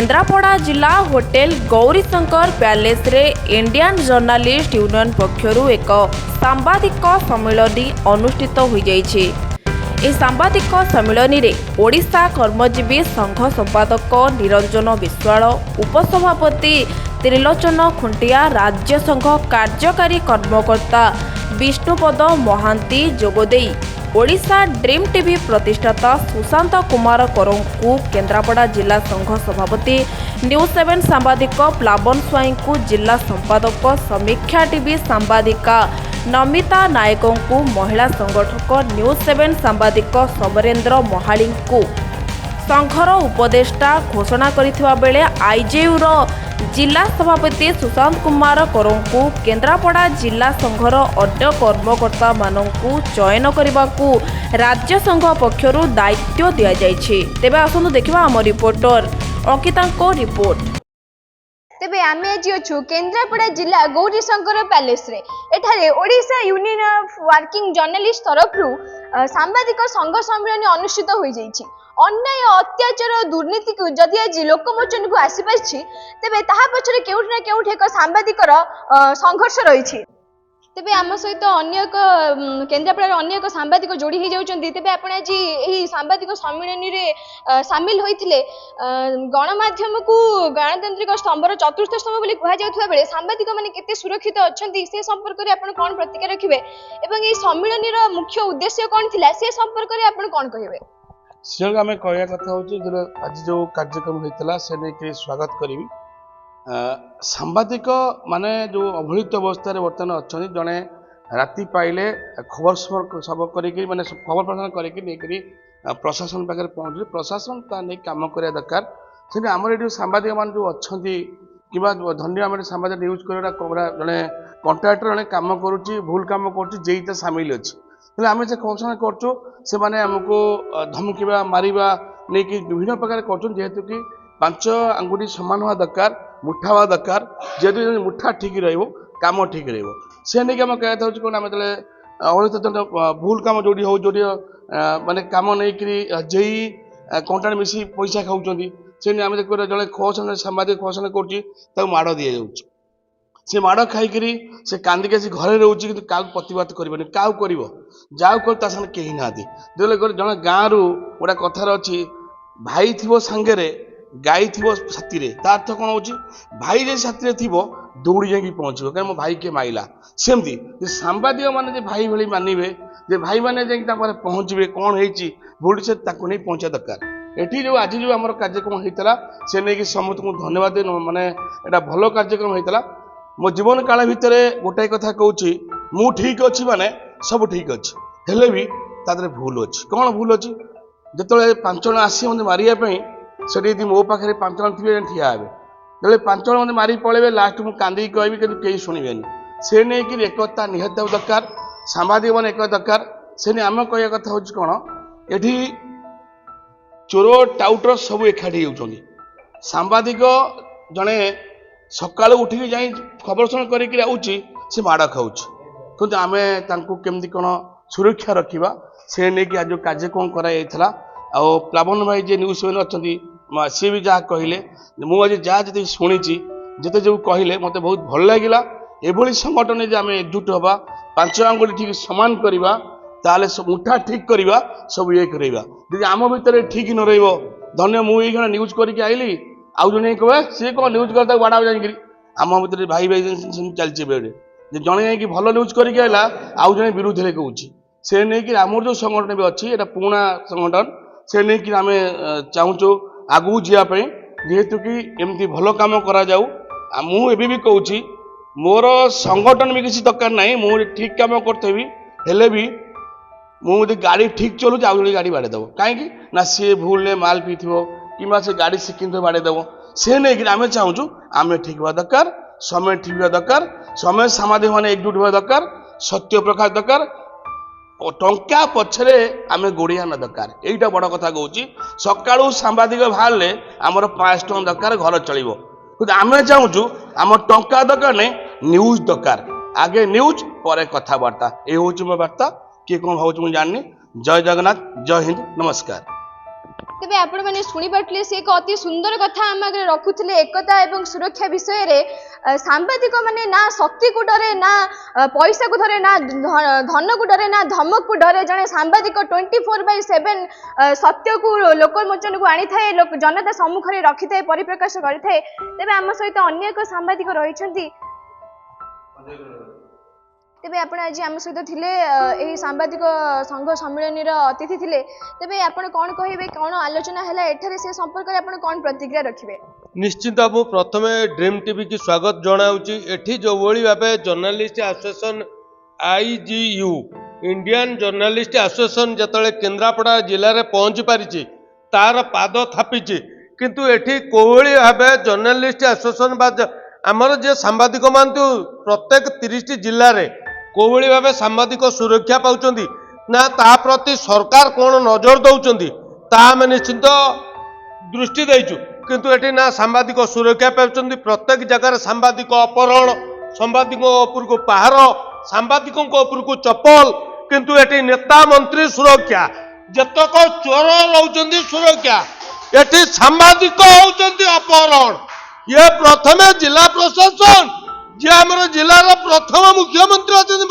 केन्द्रापड़ा जिला hotel Gaurishankar palace रे Indian journalist union पक्षरु एक सांबादिक सम्मेलन अनुष्ठित हो जाइछि। ए सांबादिक सम्मेलन रे ओडिशा कर्मजीवी संघ संपादक निरंजन विश्वाल, उपसभापति त्रिलोचन खुंटिया, राज्य संघ कार्यकारी कर्मकर्ता विष्णुपद महांती जोगदेई ओडिशा ड्रीम टीवी प्रतिष्ठाता सुशांत कुमार करंकु, केन्द्रापड़ा जिला संघ सभापति न्यूज 7 सांबादिक प्लावन स्वाई को, जिला संपादक समीक्षा टीवी सांबादिका नमिता नायकों को, महिला संगठक न्यूज 7 सांबादिक समरेन्द्र महाली को संघर उपदेष्टा घोषणा करिथिबा बेले आईजेयूर जिला सभापति सुशांत कुमार करंकु केन्द्रापड़ा जिला संघर अन्य कर्मकर्ता मानंकु चयन करने राज्य संघ पक्षरु दायित्व दिया जायछि। तेबे आसंतु देखिबा आम रिपोर्टर अंकिता को रिपोर्ट। तेबे आमे आज अछु केन्द्रापड़ा जिला गौरीशंकर पैलेस रे। एठारे Odisha union of working journalist तरफरु सांबादिक संघ सम्मेलन अनुष्ठित होई जाइछि। अन्याय अत्याचार दुर्नीति को जदि आज लोकमोचन को आसी पाछि तेबे ताहा पछरे केउठ ना केउठ एक सांबादिकर संघर्ष रहिछि। तेबे आम सहित अन्य एक केन्द्रापड़ा अन्य एक सांबादिक जोड़ी हो जाउछन्ती। तेबे आपण आज एही सांबादिक सम्मेलन रे शामिल होइथिले। गणमाध्यम को गणतांत्रिक स्तंभर चतुर्थ स्तंभ बोली कहा जाउथबा बेले सांबादिक माने केते सुरक्षित अछन्ती से संपर्क रे आपण कोन प्रतिक्रिया रखिबे एवं एही सम्मेलन रो मुख्य उद्देश्य कोन थिला से संपर्क रे आपण कोन कहिबे? से आम कहवा कथा हूँ आज जो कार्यक्रम होता से नहीं स्वागत करी। सांबादिक माने जो अवहेलित अवस्था बर्तमान अच्छा जड़े राति पाइले खबर सब करके माने खबर प्रसारण करके प्रशासन पाखे पहुँचे प्रशासन ता नहीं कम करने दरकार। से आमर ये सांबादिक मान जो अच्छा कि धन्य आम सांबादिक न्यूज कर जड़े कंट्राक्टर जड़े कम करुच्ची भूल कम कर सामिल अच्छी हेल्ले आम से घोषणा करूँ से मैंने आमको धमकीवा मारिबा नहीं कि विभिन्न प्रकार कर जेहेतु कि 5 आंगुठी सामान हुआ दरकार मुठा हुआ दरकार जेहेतु मुठा ठीक रम ठीक से नहीं आम कहता हूँ कौन आम जो भूल कम जो हो जो मानने कम नहीं जेई कंट्राक्ट मिसी पैसा खाऊँ से आम जड़े घोषणा सांबादिक घोषणा करुँच दि जाऊँ से माड़ खाई से कांदिक आसी घरे रोचे कि क्या प्रतिवाद करनी क्या कर जाऊ कर कहीं ना जो जन गाँव गोटे कथार अच्छी भाई थी सांगे गाई थी साथी अर्थ कौन हो भाई जो साथी थी दौड़ी जाकि पहुँच कहीं मो भाई किए माइला सेमती सांबादिक मैंने भाई भाई मानवे भाई मैंने जाकि पहुँचे कौन होती भूल से नहीं पहुँचा दरकार। एठी जो आज जो आम कार्यक्रम होता से नहीं समस्त को धन्यवाद माने एटा भल कार्यक्रम होता। मो जीवन काल भितर गोटाए कथा कहूँ मु ठीक अच्छी माने सब ठीक अच्छी हेले भी तादरे भूल अच्छी कौन भूल अच्छी जो 5 जन आसी मत मारे से मो पाखे 5 जन थे ठिया हे जो 5 जन मत मारी पड़े लास्ट मुझे कांदी कहबी कि कहीं शुणे से नहीं कि एकता निहत दरकार सांबादिक मान एक दरकार से नहीं आम कह कथा हूँ कौन ये चोर टाउटर सब एकाठी होती सांबादिक जड़े सका उठिक जा खबर शुण कर माड़ खाऊ कि आम केमती कौन सुरक्षा रखा से नहीं कि आज कार्यक्रम कराइला आ प्लावन भाई जी न्यूज 7 अच्छा सी भी जहाँ कहले मुझे जहाँ जी शुणी जिते जो कहले मत बहुत भल लगे ये संगठन आम एकजुट हवा 5 आंगुठी ठीक सामान करवा ताले मुठा ठीक करवा सब ये करवा यदि आम भितर ठीक न धन्य मुझे न्यूज करके आइली आउ जन कहे सी कौन न्यूज करता बाड़ा जाकि आम भर भाई भाई चलचे बेड़े जड़े जाकि भल न्यूज करके आइला आउ जन विरोधी कहूँ से नहीं कि आम जो संगठन भी अच्छी एटा पुराना संगठन से नहीं कि आम चाहूँ आगू जावाई जेहेतु कि एमती भल कम करा मुझे भी कहूँ मोर संगठन भी किसी दरकार ना मुझे ठीक कम करी हेले भी मुझे गाड़ी ठीक चलूँ आउ जड़े गाड़ी बाड़ेदेव कहीं ना सी भूल ने माल पी कि से गाड़ी शिखी बाड़ेदेव से नहीं कि आम चाहूँ आम ठीक हुआ दरकार समय ठीक हुआ दरकार समय सांबादिक मैंने एकजुट हुआ दरकार सत्य प्रकाश दरकार टंका पछरे आम गोड़िया ना दरकार यहीटा बड़ कथा कहूँ सका सांबादिक बाहर आमर 5 टଙ୍କା दरकार घर चलो आम चाहूँ आम टंका दरकार नहीं न्यूज दरकार आगे न्यूज पर कथबार्ता ये हूँ मो बार्ता किए कौन भाव मुझे जाननी। जय जगन्नाथ जय हिंद नमस्कार। तेबे आपण माने सुनी पाटले से एक अति सुंदर कथा आम आगे रखुले एकता एवं सुरक्षा विषय रे सांबादिक माने ना शक्ति को डरे ना पैसा को डरे ना धन को डरे ना धमक को डरे जने सांबादिक 24/7 सत्य को लोकमोचन को आनी थाए जनता सम्मुख रे रखि थाए परिप्रकाश करि थाए तेबे आम सहित अन्य एक सांबादिक रहिसंती तेबे आपण आज आम सहित थिले एही सांबादिक संघ सम्मेलन अतिथि थिले तेबे आपण कोन कहिबे कोन आलोचना हैला एठारे से संपर्क रे आपण कोन प्रतिक्रिया रखिबे निश्चित मु प्रथमे ड्रीम टीवी की स्वागत जनाऊँगी एठी जो भली भाव journalist association IGU Indian journalist association जिते केन्द्रापड़ा जिले में पहुँची पारी तार पाद थापी किंतु एठी कोहली भाव जर्नालीस्ट एसोसिएशन आमर जे सांबादिक मान प्रत्येक 30 जिले में कोहली भाव सांबादिक सुरक्षा पाँच ना ता प्रति सरकार कौन नजर दौरान तामें निश्चित दृष्टि देचु किंतु एटी ना सांबादिक सुरक्षा पाउछन्ति प्रत्येक जगह सांबादिक अपहरण सांबादिक उपर को पहार सांबादिक उपर को चप्पल किंतु एटी नेता मंत्री सुरक्षा जतक चोर रहउछन्ति सुरक्षा एटी सांबादिक होउछन्ति अपहरण ये प्रथमे जिला प्रशासन जे हमर जिलार प्रथम मुख्यमंत्री अछन्ति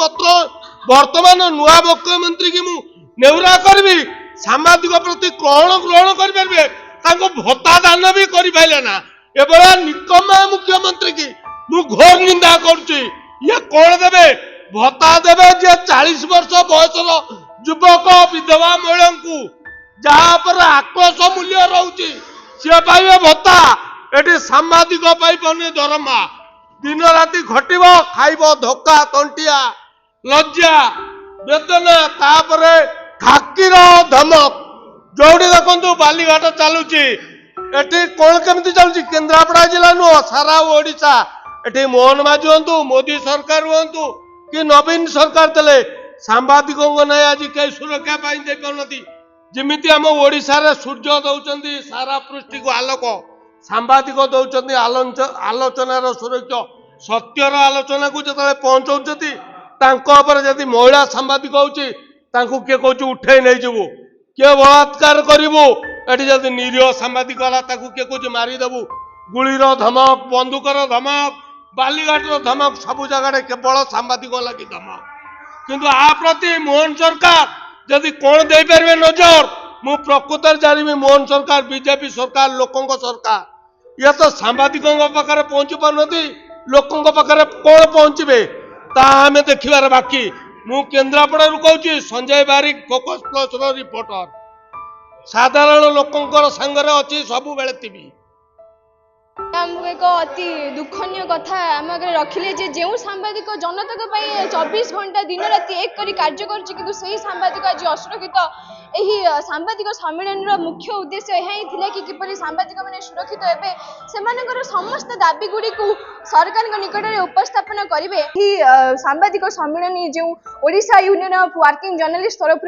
वर्तमान नुआ मुख्यमंत्री की मु नेउरा करबी सांबादिक प्रति कौन ग्रहण कर परबे ताको भत्ता दान भी करि पाइले ना एबरा निकम्मा मुख्यमंत्री की मु घोर निंदा करछि ये कोन देबे भत्ता देबे जे 40 वर्ष बयसर युवक विधवा महिला को जहाँ पर आक्रोश मूल्य रहउछि से पाइबे भत्ता एटी सांबादिक पाइबने दरमा दिन राति घटिब खाइब धक्का तंटिया लज्जा वेदना तापरे खाकीर धमक जोड़ी देखु बालीघाट चलुची एटी कौन केमती चलुची केन्द्रापड़ा जिला नुह सारा ओडिशा एटी मोहन माझी हूँ मोदी सरकार हूँ कि नवीन सरकार थे सांबादिकों ना आज कई सुरक्षा दे पाती जमीती आम ओडिशा रे सूर्य दौरान सारा पृष्ठि को आलोक सांबादिक दौरान आलोचनार सुरक्षा सत्यर आलोचना को जो पहुंचाऊँगी जदि महिला सांबादिक होची किए कौच उठे नहीं जीवु किए बलात्कार करू एटी जदि निरीह सांबादिक है किए कौच मारिदेबू गुलीर धमक बंदूकर धमक बालीघाटर धमक सबू जगह केवल सांबादिक लगी धमक किंतु आ प्रति मोहन सरकार जदि कौन दे पारे नजर मु प्रकृत जानी मोहन सरकार बीजेपी सरकार लोकों सरकार ये तो सांबादिकों पाखे पहुंची पारती लोकों पाखे कौन पहुंचे तामें देखिबार बाकी मु केन्द्रापड़ा कहूँ संजय बारिक फोकस प्लस रिपोर्टर साधारण लोकों सांगरे अच्छी सबु बेले टीवी आमको एक अति दुखनीय कथा आम आगे रखिले जो सांबादिक जनता 24 घंटा दिन राति एक करी कार्य कर सांबादिक आज असुरक्षित यही सांबादिक सम्मेलन मुख्य उद्देश्य यह कि किपरि सांबादिक मैंने सुरक्षित हेबे सेमानकर समस्त दाबी गुड़ी को सरकार निकट में उपस्थापन करेंगे सांबादिक सम्मेलन जो Odisha union of working journalist तरफ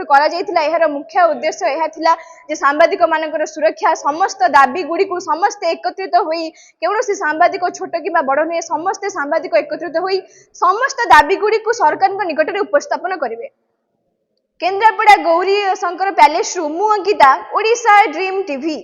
यार मुख्य उद्देश्य यह थिला जे सांबादिक मानकर सुरक्षा समस्त दाबी गुड़ी को समस्त एकत्रित होई कौन सांबादिक छोट कि बड़ नुहे समस्ते सांबादिक एकत्रित होई समस्त दाबी गुड़ी को सरकार निकट में उपस्थापन करेंगे। केन्द्रापड़ा गौरी शंकर पैलेस रु मु अंकिता ओडिशा ड्रीम टीवी।